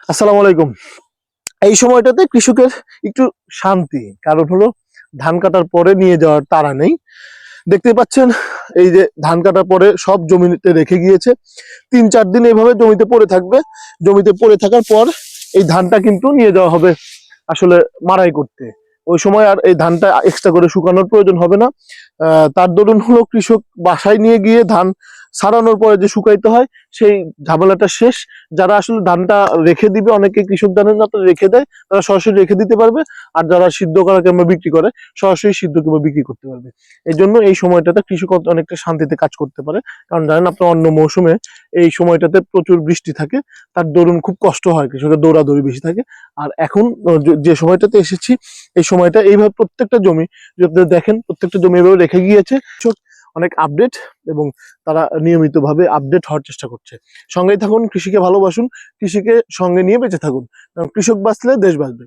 আসসালামু আলাইকুম। এই সময়টাতে কৃষকের একটু শান্তি, কারণ হলো ধান কাটার পরে নিয়ে যাওয়ার তাড়া নেই। দেখতে পাচ্ছেন এই যে ধান কাটার পরে সব জমিতে রেখে গিয়েছে, ৩-৪ দিন এইভাবে জমিতে পড়ে থাকবে। জমিতে পড়ে থাকার পর এই ধানটা কিন্তু নিয়ে যাওয়া হবে আসলে মাড়াই করতে। ওই সময় আর এই ধানটা এক্সট্রা করে শুকানোর প্রয়োজন হবে না। তার দরুন হলো কৃষক বাসায় নিয়ে গিয়ে ধান ছাড়ানোর পরে যে শুকাইতে হয়, সেই ঝামেলাটা শেষ। যারা আসলে ধানটা রেখে দিবে, অনেকে কৃষক ধানের মতো রেখে দেয়, তারা সরাসরি রেখে দিতে পারবে। আর যারা সিদ্ধ করা কিংবা বিক্রি করে, সরাসরি সিদ্ধ কিংবা বিক্রি করতে পারবে। এই জন্য এই সময়টাতে কৃষক অনেকটা শান্তিতে কাজ করতে পারে। কারণ জানেন আপনার অন্য মৌসুমে এই সময়টাতে প্রচুর বৃষ্টি থাকে, তার দরুন খুব কষ্ট হয়, কৃষকের দৌড়াদৌড়ি বেশি থাকে। আর এখন যে সময়টাতে এসেছি, এই সময়টা এইভাবে প্রত্যেকটা জমি যদি দেখেন, প্রত্যেকটা জমি এভাবে রেখে গিয়েছে। কৃষক অনেক আপডেট এবং তারা নিয়মিতভাবে আপডেট হওয়ার চেষ্টা করছে। সঙ্গেই থাকুন, কৃষিকে ভালোবাসুন, কৃষিকে সঙ্গে নিয়ে বেঁচে থাকুন। কারণ কৃষক বাঁচলে দেশ বাঁচবে।